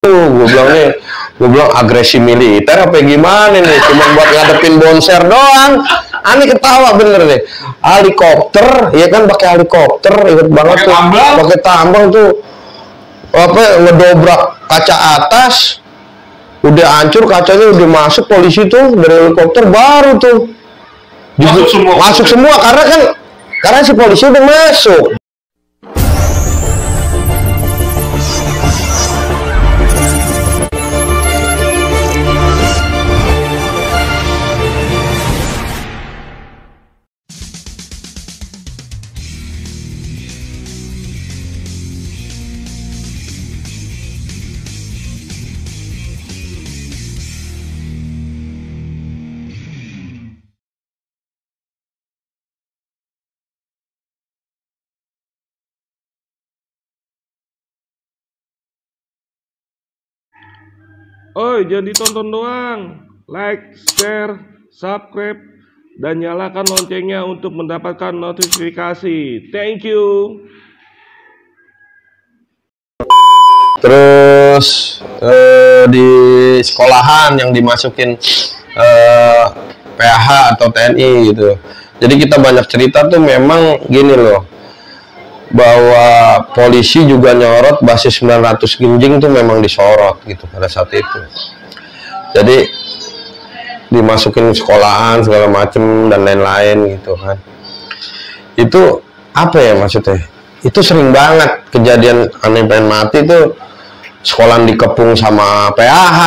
Gue bilang nih, gue bilang agresi militer apa gimana nih, cuma buat ngadepin bonser doang. Ani ketawa bener deh. Helikopter, ya kan pakai helikopter, inget banget tuh. Pakai tambang tuh, apa ngedobrak kaca atas, udah hancur kacanya, udah masuk polisi tuh dari helikopter baru tuh. Masuk semua karena si polisi udah masuk. Oi, jangan ditonton doang. Like, share, subscribe, dan nyalakan loncengnya untuk mendapatkan notifikasi. Thank you. Terus di sekolahan yang dimasukin PH atau TNI gitu. Jadi kita banyak cerita tuh memang gini loh, bahwa polisi juga nyorot basis 900 ginjing tuh memang disorot gitu pada saat itu. Jadi dimasukin sekolahan segala macem dan lain-lain gitu kan. Itu apa ya maksudnya? Itu sering banget kejadian aneh pengen mati tuh, sekolahan dikepung sama PAH,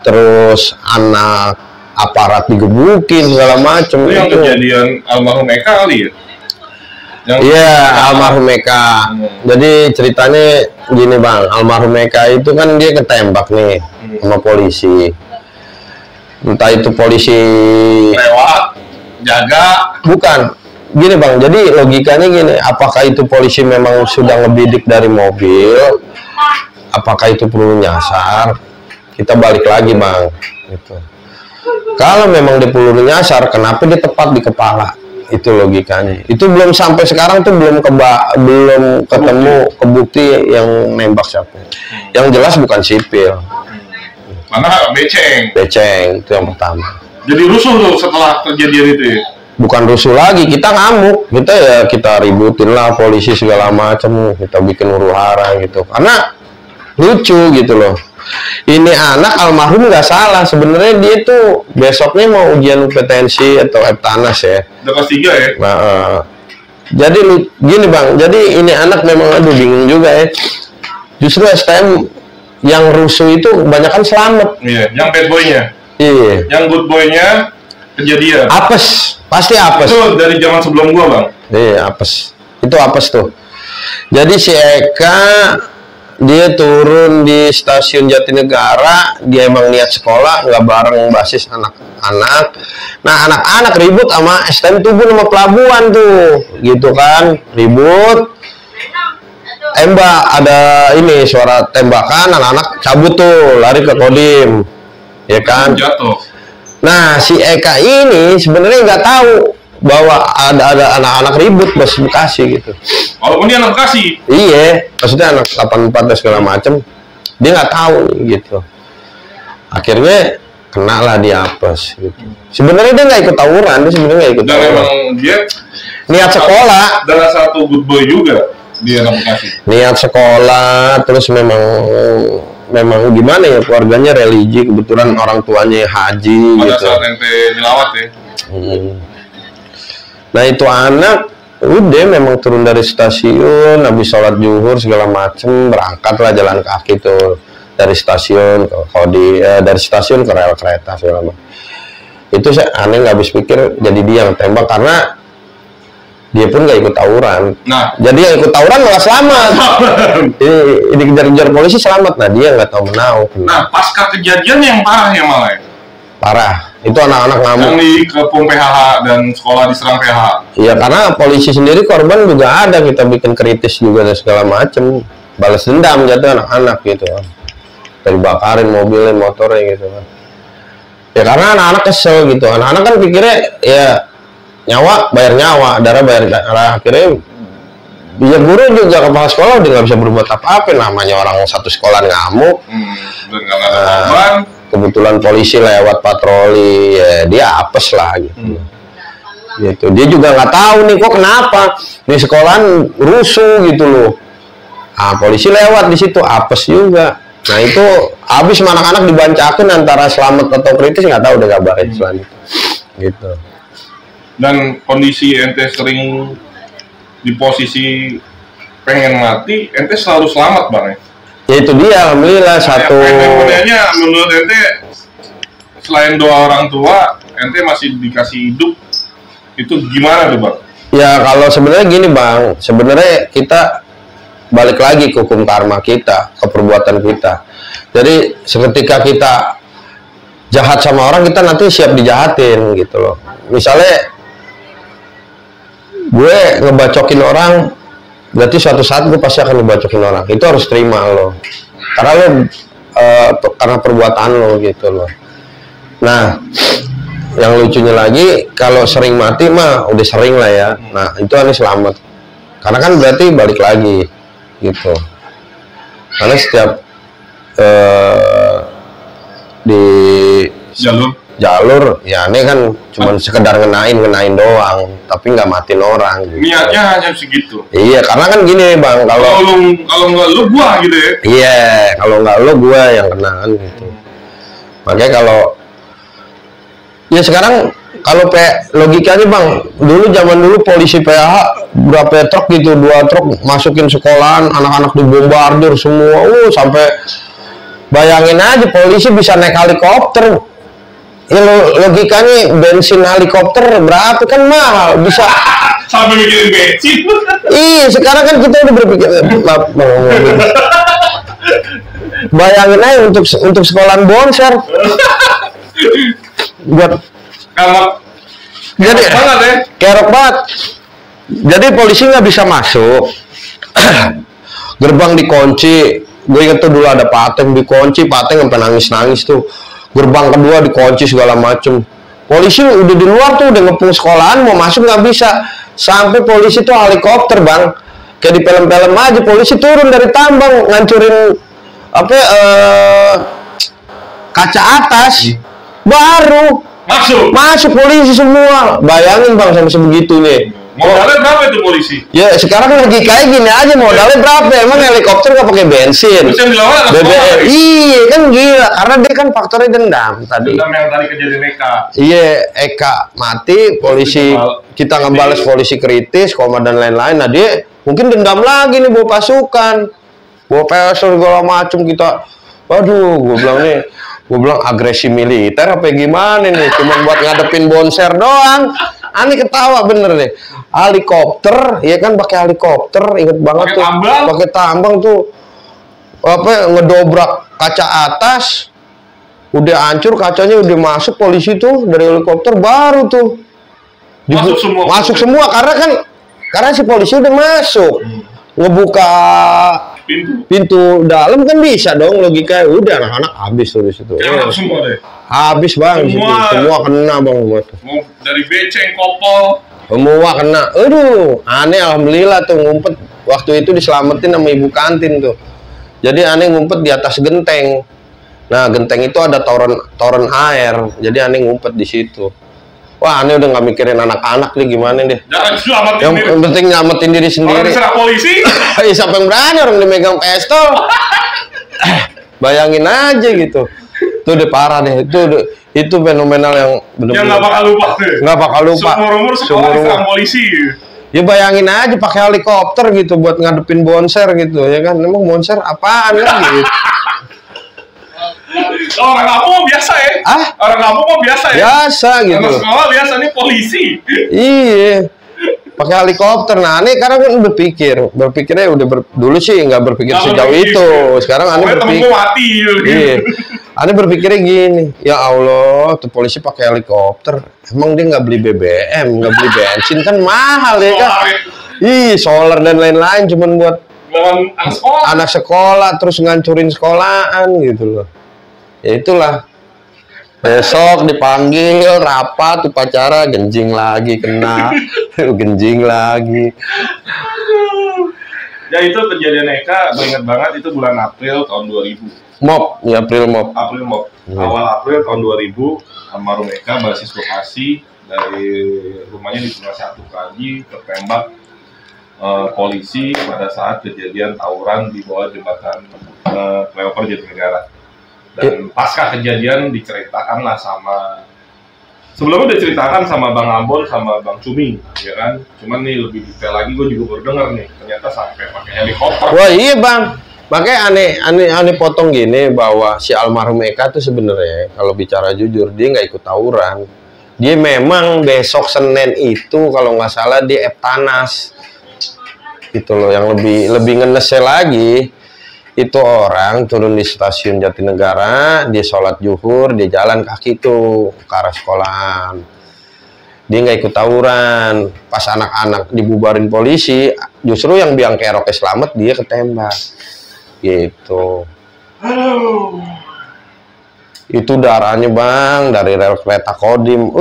terus anak aparat digebukin segala macem. Itu yang kejadian almarhum Eka kali ya? Iya, almarhum Eka. Jadi ceritanya gini bang, almarhum Eka itu kan dia ketembak nih sama polisi. Entah itu polisi lewat, jaga. Bukan. Gini bang, jadi logikanya gini, apakah itu polisi memang sudah ngebidik dari mobil? Apakah itu perlu nyasar? Kita balik lagi bang. Gitu. Kalau memang dia peluru nyasar, kenapa dia tepat di kepala? Itu logikanya. Itu belum sampai sekarang tuh belum ketemu kebukti yang nembak siapa. Yang jelas bukan sipil. Mana beceng itu yang pertama. Jadi rusuh tuh setelah kejadian itu ya? Bukan rusuh lagi, kita ngamuk. Kita ributin lah polisi segala macam, kita bikin huru-hara gitu. Karena lucu gitu loh. Ini anak almarhum nggak salah, sebenarnya dia tuh besoknya mau ujian kompetensi atau Eptanas ya. Udah kelas 3 ya? Nah, jadi gini bang, jadi ini anak memang bingung juga ya. Justru STM yang rusuh itu kebanyakan selamat. Iya, yang bad boy-nya. Iya. Yang good boy-nya kejadian. Apes, pasti apes. Itu dari zaman sebelum gua bang. Iya, apes. Itu apes tuh. Jadi si Eka dia turun di stasiun Jatinegara, dia emang niat sekolah, nggak bareng basis anak-anak. Nah, anak-anak ribut sama STM Tugu sama pelabuhan tuh, gitu kan, ribut. Tembak, ada ini suara tembakan, anak-anak cabut tuh, lari ke Kodim, ya kan. Jatuh. Nah, si Eka ini sebenarnya nggak tahu bahwa ada anak-anak ribut bos Bekasi gitu. Walaupun dia anak Bekasi. Iya, maksudnya anak 84 dan segala macem, dia nggak tahu gitu. Akhirnya kena lah dia apes gitu. Sebenarnya dia nggak ikut tawuran, dia sebenarnya nggak ikut tawuran. Dan memang dia niat sekolah. Adalah satu good boy juga dia anak Bekasi. Niat sekolah, terus memang gimana ya, keluarganya religi, kebetulan orang tuanya haji. Pada gitu. saat ente nyelawat ya. Nah itu anak udah memang turun dari stasiun, habis sholat zuhur segala macem, berangkatlah jalan kaki tuh dari stasiun ke dari stasiun ke rel kereta segala macem. Itu saya aneh, nggak habis pikir jadi dia yang tembak karena dia pun nggak ikut tawuran. Nah, jadi yang ikut tawuran malah selamat. Ini kejar-kejar polisi selamat, nah dia nggak tahu menau. Nah pasca kejadian yang parah ya malah. Parah. Itu anak-anak ngamuk. Yang dikepung PHH dan sekolah diserang PHH. Iya, karena polisi sendiri korban juga ada, kita bikin kritis juga dan segala macem. Balas dendam jatuh anak-anak gitu kan. Dibakarin mobilnya, motornya gitu kan. Ya karena anak-anak kesel gitu. Anak-anak kan pikirnya ya nyawa bayar nyawa, darah bayar darah. Akhirnya Ya guru juga kepala sekolah udah nggak bisa berbuat apa-apa, namanya orang satu sekolah ngamuk. Kebetulan polisi lewat patroli, ya dia apes lah gitu. Gitu. Dia juga nggak tahu nih kok kenapa di sekolahan rusuh gitu loh. Ah, polisi lewat di situ apes juga. Nah itu habis anak-anak dibancakin antara selamat atau kritis nggak tahu deh kabarnya selanjutnya. Gitu. Dan kondisi ente sering di posisi pengen mati, ente selalu selamat bang ya? Ya itu dia, alhamdulillah satu. Kemudiannya menurut ente selain doa orang tua, ente masih dikasih hidup, itu gimana tuh bang? Ya kalau sebenarnya gini bang, sebenarnya kita balik lagi ke hukum karma kita, ke perbuatan kita. Jadi seketika kita jahat sama orang, kita nanti siap dijahatin gitu loh. Misalnya gue ngebacokin orang, berarti suatu saat gue pasti akan ngebacokin orang. Itu harus terima lo, karena lo karena perbuatan lo gitu loh. Nah, yang lucunya lagi kalau sering mati mah udah sering lah ya. Nah itu aneh selamat, karena kan berarti balik lagi gitu. Karena setiap di jalur ya aneh kan cuma sekedar ngenain doang, tapi nggak matiin orang gitu. Niatnya hanya segitu. Iya, karena kan gini bang, kalau nggak lu gua gitu ya. Iya, kalau nggak lu gua yang kena kan gitu. Makanya kalau ya sekarang kalau logikanya bang, zaman dulu polisi PH berapa truk gitu, 2 truk masukin sekolahan, anak-anak dibombardir semua, sampai bayangin aja polisi bisa naik helikopter. Ya logikanya bensin helikopter berapa kan mahal, bisa sampai mikirin bensin. Iya, sekarang kan kita udah berpikir bayangin aja untuk sekolahan bonser. Buat kalau jadi banget ya, kerok banget. Jadi polisi nggak bisa masuk, gerbang dikunci. Gue inget tuh dulu ada Pateng dikunci, Pateng sampai nangis tuh. Gerbang kedua dikunci segala macem. Polisi udah di luar tuh, udah ngepung sekolahan, mau masuk nggak bisa. Sampai polisi tuh helikopter bang, kayak di film-film aja, polisi turun dari tambang ngancurin kaca atas, baru masuk polisi semua. Bayangin bang sampai sebegitunya. Modalnya berapa itu polisi? Ya sekarang lagi kayak gini aja, modalnya berapa? Emang helikopter nggak pakai bensin? BBM. Iya kan gila, karena dia kan faktornya dendam tadi. Dendam yang tadi kejadian Eka. Iya, Eka mati, polisi kita ngebales polisi kritis, koma dan lain-lain. Nah dia mungkin dendam lagi nih, bawa pasukan, bawa PSL segala macem kita. Waduh, gue bilang agresi militer apa gimana nih? Cuma buat ngadepin bonser doang. Ani ketawa bener deh. Helikopter, ya kan pakai helikopter, inget banget tuh. Pakai tambang tuh, ngedobrak kaca atas, udah hancur kacanya, udah masuk polisi tuh dari helikopter baru tuh. Masuk semua karena si polisi udah masuk, ngebuka pintu dalam kan bisa dong, logika udah anak-anak habis tuh di situ. Semua deh. Habis bang, semua kena bang, dari beceng, kopol, semua kena. Aduh, aneh alhamdulillah tuh ngumpet waktu itu diselamatin sama ibu kantin tuh. Jadi aneh ngumpet di atas genteng. Nah genteng itu ada toren air, jadi aneh ngumpet di situ. Wah, aneh udah nggak mikirin anak-anak nih gimana deh. Jangan selamatin diri. Yang penting nyelamatin diri sendiri. Orang diserang polisi. Siapa yang berani orang dimegang pistol? Bayangin aja gitu. Itu udah parah deh. Itu fenomenal yang benar-benar. Yang nggak bakal lupa. Nggak bakal lupa. Seumur sekolah diserang polisi. Ya bayangin aja pakai helikopter gitu buat ngadepin bonser gitu ya kan. Emang bonser apaan lagi? Orang kampung biasa ya? Orang kampung mah biasa ya? Biasa gitu. Anak sekolah biasa nih polisi. Iya. Pakai helikopter. Nah, aneh karena kan berpikirnya udah dulu sih nggak berpikir sejauh itu. Sekarang aneh berpikir. Iya. Aneh berpikirnya gini, ya Allah, tuh polisi pakai helikopter. Emang dia nggak beli BBM, nggak beli bensin kan mahal ya kan? Ih, solar dan lain-lain cuman buat anak sekolah terus ngancurin sekolahan gitu loh. Ya itulah Besok dipanggil rapat upacara, genjing lagi kena, genjing lagi. Ya itu kejadian Eka, gue ingat banget itu bulan April tahun 2000. Mop, ya April Mop. April Mop. Awal April tahun 2000, almarhum Eka basis Bekasi dari rumahnya di Sungai Satu Kaji tertembak polisi pada saat kejadian tawuran di bawah jembatan flyover Jatinegara. Dan pasca kejadian diceritakanlah sama, sebelumnya diceritakan sama Bang Ambon sama Bang Cumi, ya kan? Cuman nih lebih detail lagi, gue juga baru dengar nih, ternyata sampai pakai helikopter. Wah iya bang, makanya aneh potong gini bahwa si almarhum Eka tuh sebenarnya kalau bicara jujur dia nggak ikut tawuran. Dia memang besok Senin itu kalau nggak salah dia Eptanas. Gitu loh, yang lebih ngenesnya lagi itu orang turun di stasiun Jatinegara, dia sholat zuhur, dia jalan kaki tuh ke arah sekolahan, dia nggak ikut tawuran. Pas anak-anak dibubarin polisi, justru yang biang keroknya selamat dia ketembak gitu. Itu darahnya bang dari rel kereta Kodim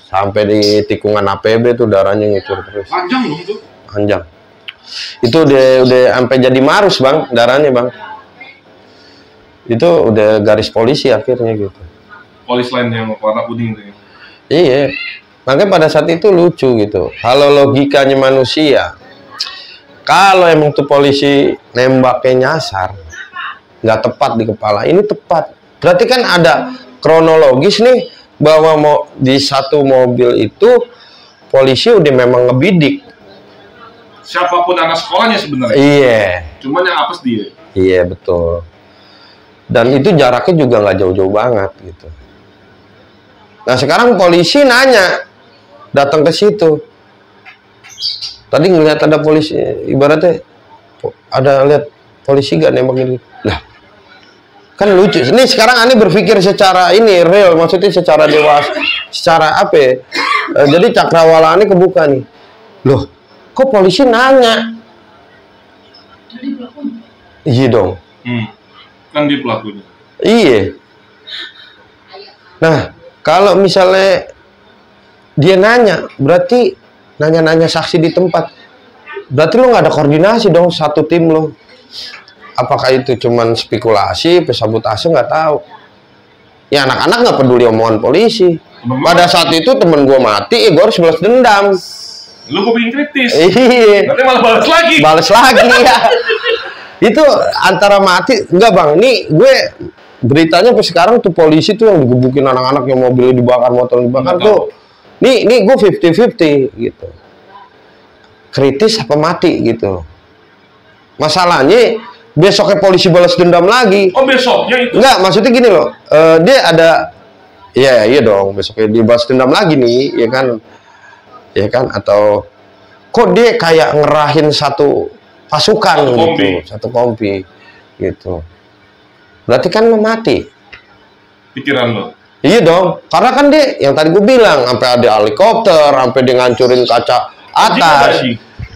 sampai di tikungan APB tuh darahnya ngicur terus. Panjang dong tuh. Panjang. Itu udah sampai jadi marus bang darahnya bang. Itu udah garis polisi akhirnya gitu. Polis lain yang warna puding tuh. Iya, makanya pada saat itu lucu gitu. Kalau logikanya manusia, kalau emang tuh polisi nembaknya nyasar, nggak tepat di kepala, ini tepat. Berarti kan ada kronologis nih bahwa mau di satu mobil itu polisi udah memang ngebidik. Siapapun anak sekolahnya sebenarnya. Iya. Cuman yang apes dia. Iya betul. Dan itu jaraknya juga nggak jauh-jauh banget gitu. Nah sekarang polisi nanya, datang ke situ. Tadi ngeliat ada polisi, ibaratnya ada lihat polisi gak nembak ini. Lah, kan lucu. Ini sekarang aneh berpikir secara ini real, maksudnya secara dewasa, secara apa ya? Jadi cakrawala ini kebuka nih. Loh, kok polisi nanya? Iya dong. Kan dia pelakunya. Iya. Nah, kalau misalnya dia nanya, berarti nanya-nanya saksi di tempat. Berarti lo nggak ada koordinasi dong satu tim lo. Apakah itu cuman spekulasi, pesabotase nggak tahu. Ya anak-anak nggak peduli omongan polisi. Pada saat itu temen gue mati, gue harus balas dendam. Lu gue bikin kritis. Iya. Nanti malah balas lagi. Balas lagi ya. Itu antara mati, enggak bang, nih gue beritanya sampai sekarang tuh polisi tuh yang digebukin anak-anak yang mobilnya dibakar, motor dibakar tuh. Nih gue 50-50 gitu. Kritis apa mati gitu. Masalahnya besoknya polisi balas dendam lagi. Oh besoknya itu? Enggak, maksudnya gini loh. Dia ada, iya dong, besoknya dibalas dendam lagi nih, ya kan? Ya kan? Atau kok dia kayak ngerahin satu pasukan satu kompi gitu. Berarti kan mati. Pikiran lo? Iya dong, karena kan dia yang tadi gue bilang sampai ada helikopter, sampai dia ngancurin kaca atas.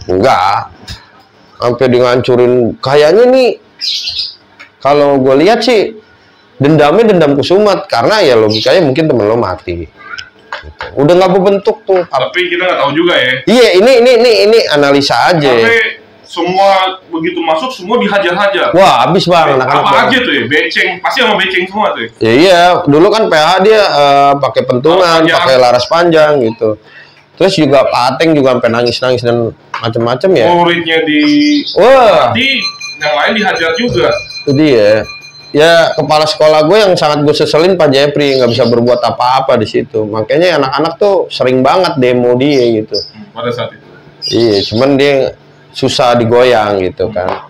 Enggak, sampai dia ngancurin. Kayaknya nih, kalau gue lihat sih dendamnya dendam kusumat karena ya logikanya mungkin temen lo mati. Gitu. Udah nggak berbentuk tuh. Tapi kita nggak tahu juga ya. Iya, ini analisa aja. Tapi semua begitu masuk semua dihajar-hajar. Wah, habis bang. Apa aja tuh ya? Beceng, pasti sama beceng semua tuh. Ya, iya, dulu kan PH dia pakai pentungan, pakai laras panjang gitu. Terus juga Pak Ateng juga sampai nangis-nangis dan macam-macam ya. Muridnya yang lain dihajar juga. Itu dia. Ya kepala sekolah gue yang sangat gue seselin Pak Jepri nggak bisa berbuat apa-apa di situ. Makanya anak-anak tuh sering banget demo dia gitu. Pada saat itu. Iya, cuman dia susah digoyang gitu kan.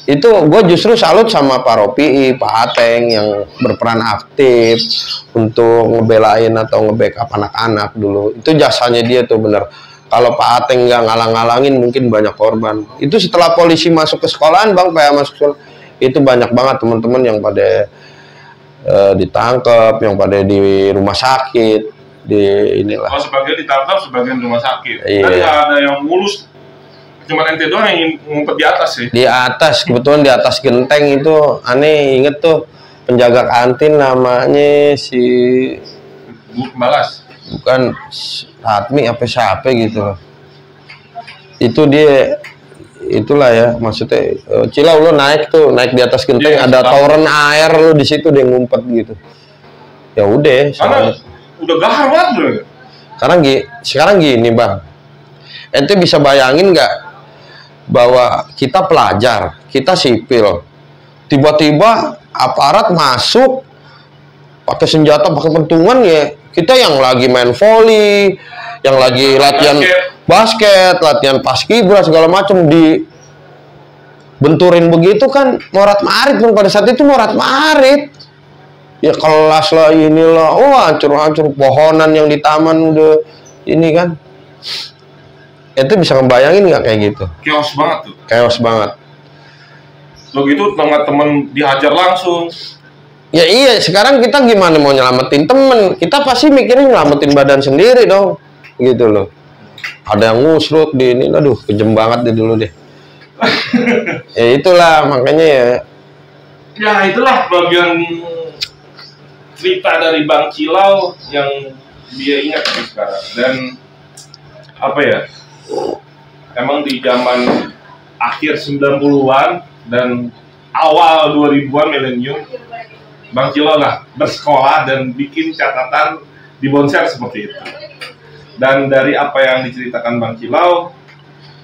Itu gue justru salut sama Pak Ropi, Pak Ateng yang berperan aktif untuk ngebelain atau nge-backup anak-anak dulu. Itu jasanya dia tuh bener. Kalau Pak Ateng nggak ngalang-ngalangin mungkin banyak korban. Itu setelah polisi masuk ke sekolahan bang, PH masuk sekolah, itu banyak banget teman-teman yang pada ditangkap, yang pada di rumah sakit. Di inilah. Oh, sebagian ditangkap, sebagian rumah sakit. Iya. Tadi ada yang mulus, cuma ente doang yang ngumpet di atas sih. Di atas, kebetulan di atas genteng itu aneh inget tuh penjaga kantin namanya si Balas. bukan Hatmi apa siapa gitu loh. Itu dia itulah ya maksudnya Cilau lo naik di atas genteng ada tawuran air lo di situ dia ngumpet gitu. Ya udah. Karena udah gahar banget bro. Sekarang gini bang, ente bisa bayangin nggak bahwa kita pelajar, kita sipil, tiba-tiba aparat masuk pakai senjata, pakai pentungan ya. Kita yang lagi main volley, yang lagi latihan basket, latihan paskibra segala macam dibenturin begitu kan morat marit kan pada saat itu morat marit. Ya kelas lah inilah, hancur-hancur pohonan yang di taman udah ini kan. Itu bisa ngebayangin nggak kayak gitu? Chaos banget tuh. Chaos banget. Lo gitu teman-teman dihajar langsung. Ya iya, sekarang kita gimana mau nyelamatin temen? Kita pasti mikirnya nyelamatin badan sendiri dong, gitu loh. Ada yang ngusrut di ini, aduh kejem banget deh dulu deh. Ya itulah makanya ya. Ya itulah bagian cerita dari Bang Cilau yang dia ingat sekarang. Dan apa ya? Emang di zaman akhir 90-an dan awal 2000-an milenium, Bang Cilau lah bersekolah dan bikin catatan di Bonser seperti itu. Dan dari apa yang diceritakan Bang Cilau,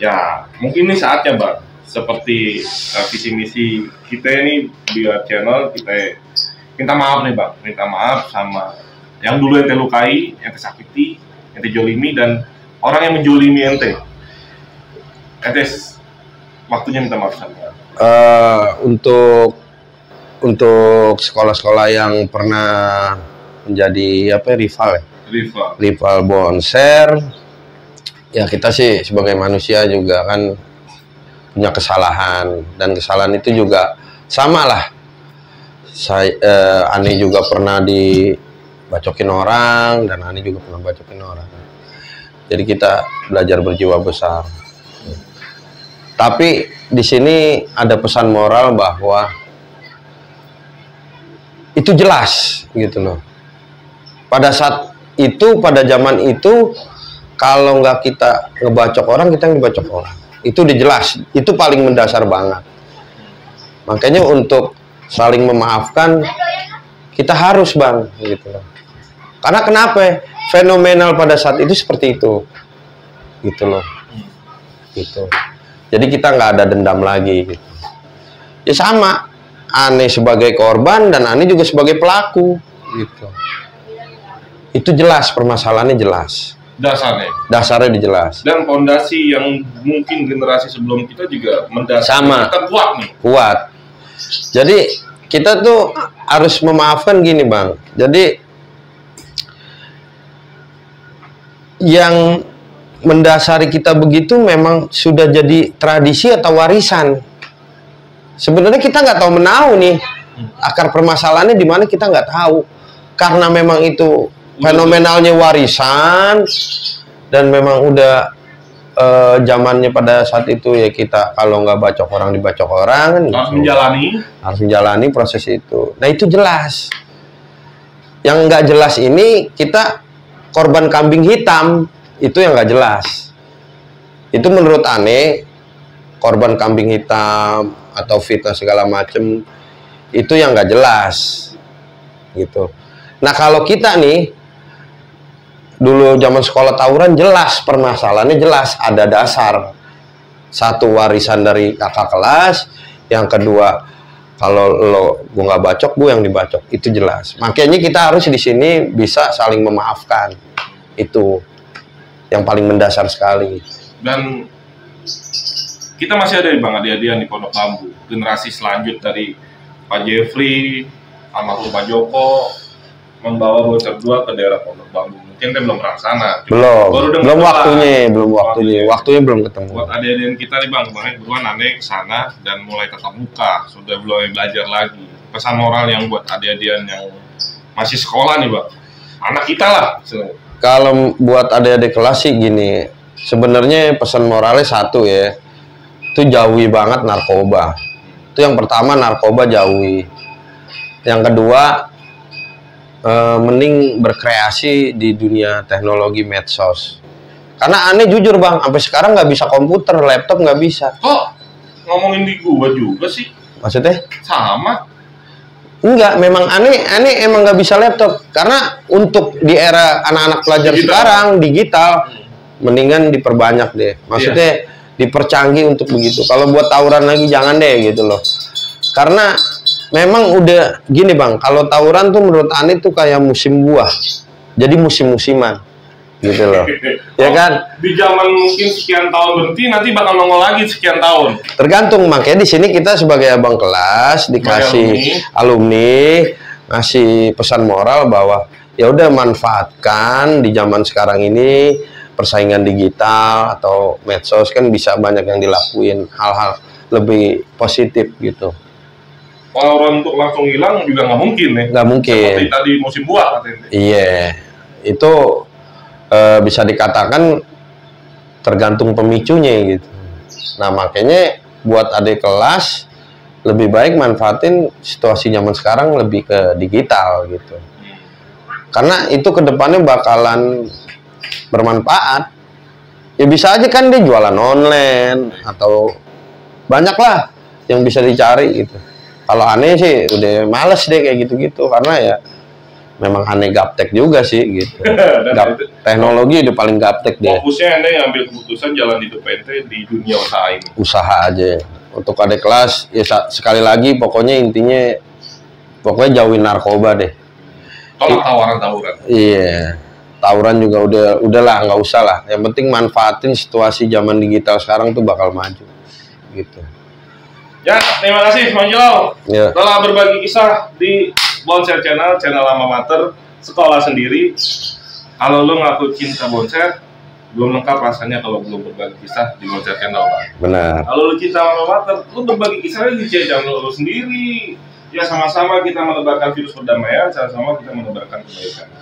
ya mungkin ini saatnya Bang, seperti visi misi kita ini di channel, kita minta maaf nih Bang, minta maaf sama yang dulu ente lukai, ente sakiti, ente jolimi, dan orang yang menjolimi ente. Ente waktunya minta maaf sama. Untuk sekolah-sekolah yang pernah menjadi apa rival ya? Rival Bonser, ya kita sih sebagai manusia juga kan punya kesalahan, dan kesalahan itu juga sama lah. Ani juga pernah dibacokin orang dan Ani juga pernah bacokin orang. Jadi kita belajar berjiwa besar. Tapi di sini ada pesan moral bahwa itu jelas gitu loh. Pada saat itu, pada zaman itu, kalau nggak kita ngebacok orang, kita ngebacok orang. Itu udah jelas, itu paling mendasar banget. Makanya untuk saling memaafkan, kita harus bang, gitu loh. Karena kenapa? Fenomenal pada saat itu seperti itu, gitu loh. Gitu. Jadi kita nggak ada dendam lagi, gitu. Ya sama. Ani sebagai korban dan Ani juga sebagai pelaku gitu. Itu jelas, permasalahannya jelas. Dasarnya jelas. Dan fondasi yang mungkin generasi sebelum kita juga mendasar sama. Kita kuat nih. Kuat. Jadi kita tuh harus memaafkan gini bang. Jadi yang mendasari kita begitu memang sudah jadi tradisi atau warisan. Sebenarnya kita nggak tahu menahu nih akar permasalahannya di mana, kita nggak tahu, karena memang itu fenomenalnya warisan dan memang udah zamannya pada saat itu ya kita kalau nggak bacok orang dibacok orang kan harus menjalani proses itu. Nah itu jelas. Yang nggak jelas ini kita korban kambing hitam, itu yang nggak jelas. Itu menurut Ane korban kambing hitam atau fitnah segala macem itu yang nggak jelas gitu. Nah kalau kita nih dulu zaman sekolah tawuran jelas permasalahannya, jelas ada dasar. Satu, warisan dari kakak kelas, yang kedua kalau gue nggak bacok, gue yang dibacok, itu jelas. Makanya kita harus di sini bisa saling memaafkan, itu yang paling mendasar sekali. Dan kita masih ada di Bang Adi-Adian di Pondok Bambu, generasi selanjut dari Pak Jeffrey, almarhum Pak Joko, membawa Bonser 2 ke daerah Pondok Bambu. Mungkin kan belum pernah sana. Belum waktunya belum ketemu. Buat Adi-Adian kita nih Bang, kemarin buruan Ane ke sana dan mulai tatap muka, sudah mulai belajar lagi. Pesan moral yang buat Adi-Adian yang masih sekolah nih Bang, anak kita lah. Kalau buat adik-adik kelas sih gini, sebenarnya pesan moralnya satu ya, itu jauhi banget narkoba. Itu yang pertama, narkoba jauhi. Yang kedua, mending berkreasi di dunia teknologi medsos. Karena aneh jujur bang, sampai sekarang nggak bisa komputer, laptop nggak bisa. Kok ngomongin di gua juga sih? Maksudnya? Sama. Enggak, memang aneh emang nggak bisa laptop. Karena untuk di era anak-anak pelajar Digital. sekarang digital, mendingan diperbanyak deh. Maksudnya dipercanggih untuk begitu. Kalau buat tawuran lagi jangan deh gitu loh. Karena memang udah gini bang, kalau tawuran tuh menurut aneh tuh kayak musim buah. Jadi musim-musiman gitu loh. Ya kan? Di zaman mungkin sekian tahun berhenti, nanti bakal nongol lagi sekian tahun. Tergantung, makanya di sini kita sebagai abang kelas dikasih alumni ngasih pesan moral bahwa ya udah manfaatkan di zaman sekarang ini persaingan digital atau medsos kan bisa banyak yang dilakuin hal-hal lebih positif gitu. Kalau orang untuk langsung hilang juga nggak mungkin ya. Nggak mungkin. Seperti tadi musim buah katanya. Iya, itu bisa dikatakan tergantung pemicunya gitu. Nah makanya buat adik kelas lebih baik manfaatin situasi zaman sekarang lebih ke digital gitu. Karena itu kedepannya bakalan bermanfaat. Ya bisa aja kan dia jualan online atau banyak lah yang bisa dicari gitu. Kalau aneh sih udah males deh kayak gitu-gitu karena ya memang aneh gaptek juga sih gitu. Teknologi udah paling gaptek deh. Fokusnya Anda yang ambil keputusan jalan hidup ente di dunia usaha ini. Usaha aja. Untuk adik kelas ya sekali lagi pokoknya intinya pokoknya jauhin narkoba deh. Tolak tawaran-tawaran. Iya. Tawuran juga udahlah nggak usah lah. Yang penting manfaatin situasi zaman digital sekarang tuh bakal maju gitu. Ya, terima kasih Bang Jilau. Ya. Telah berbagi kisah di Bonser Channel alma mater, sekolah sendiri. Kalau lu ngaku cinta Bonser, belum lengkap rasanya kalau belum berbagi kisah di Bonser Channel, Pak. Benar. Kalau lu cinta alma mater, lu berbagi kisahnya di channel lu sendiri. Ya sama-sama kita menebarkan virus perdamaian, sama-sama kita menebarkan kebaikan.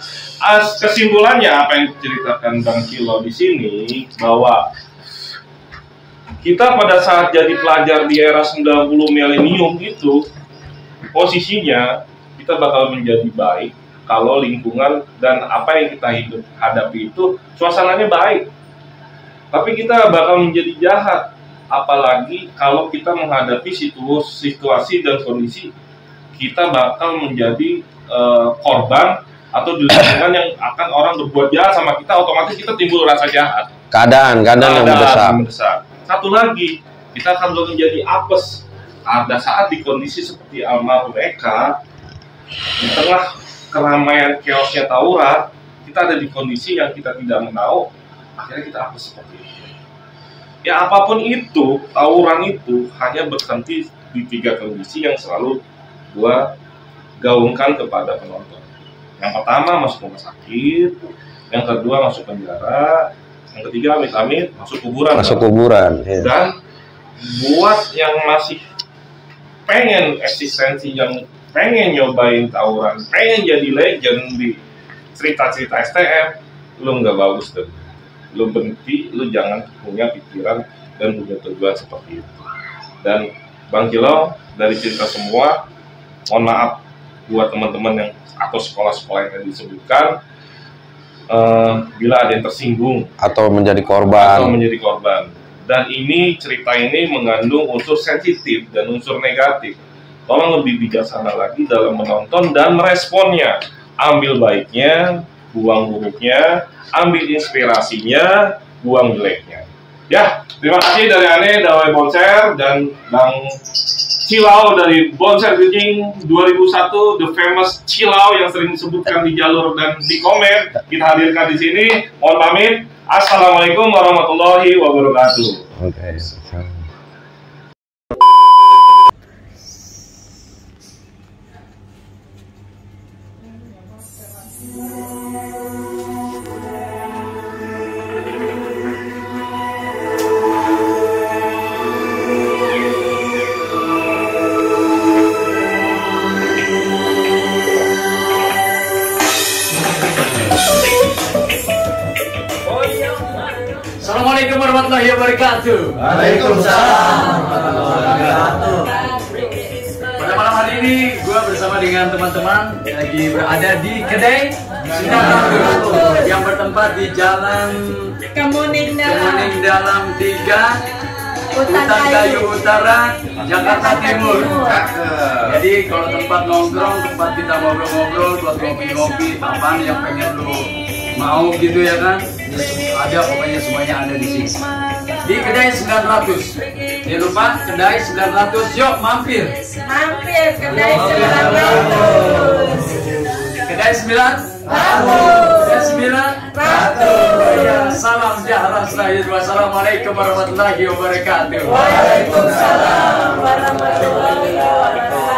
Kesimpulannya apa yang diceritakan Bang Kilo di sini bahwa kita pada saat jadi pelajar di era 90 milenium itu posisinya kita bakal menjadi baik kalau lingkungan dan apa yang kita hadapi itu suasananya baik. Tapi kita bakal menjadi jahat apalagi kalau kita menghadapi situasi dan kondisi kita bakal menjadi korban atau di lingkungan yang akan orang berbuat jahat sama kita, otomatis kita timbul rasa jahat. Keadaan yang mendesak. Satu lagi, kita akan menjadi apes. Ada saat di kondisi seperti almarhum Eka, di tengah keramaian chaosnya tawuran, kita ada di kondisi yang kita tidak mau, akhirnya kita apes seperti itu. Ya apapun itu, tawuran itu hanya berhenti di 3 kondisi yang selalu gua gaungkan kepada penonton. Yang pertama masuk rumah sakit, yang kedua masuk penjara, yang ketiga amit-amit masuk kuburan. Ya. Dan buat yang masih pengen eksistensi, yang pengen nyobain tawuran, pengen jadi legend di cerita-cerita STM, lu nggak bagus tuh. Lu berhenti, lu jangan punya pikiran dan punya tujuan seperti itu. Dan Bang Kilo, dari cerita semua, mohon maaf buat teman-teman yang atau sekolah-sekolah yang tadi disebutkan, bila ada yang tersinggung atau menjadi korban. Dan ini cerita ini mengandung unsur sensitif dan unsur negatif. Tolong lebih bijaksana lagi dalam menonton dan meresponnya. Ambil baiknya, buang buruknya, ambil inspirasinya, buang jeleknya. Ya, terima kasih dari Ane, Dawai Bonser, dan Bang Cilau dari Bonser Gejing 2001, the famous Cilau yang sering disebutkan di jalur dan di komen. Kita hadirkan di sini. Mohon pamit. Assalamualaikum warahmatullahi wabarakatuh. Oke. Assalamualaikum warahmatullahi wabarakatuh. Waalaikumsalam warahmatullahi wabarakatuh. Pada malam hari ini gue bersama dengan teman-teman lagi berada di kedai yang bertempat di Jalan Kemuning Dalam 3 Hutan Kayu Utara, Jakarta Timur. Jadi kalau tempat nongkrong, tempat kita ngobrol-ngobrol, buat ngopi-ngopi, apaan yang pengen lu mau gitu ya kan? Ada pokoknya semuanya ada di sini. Di kedai 900. Jangan lupa kedai 900. Yuk mampir. kedai 900. Kedai 900. Kedai 900. Salam sejahtera selalu. Wassalamualaikum warahmatullahi wabarakatuh. Waalaikumsalam warahmatullahi wabarakatuh.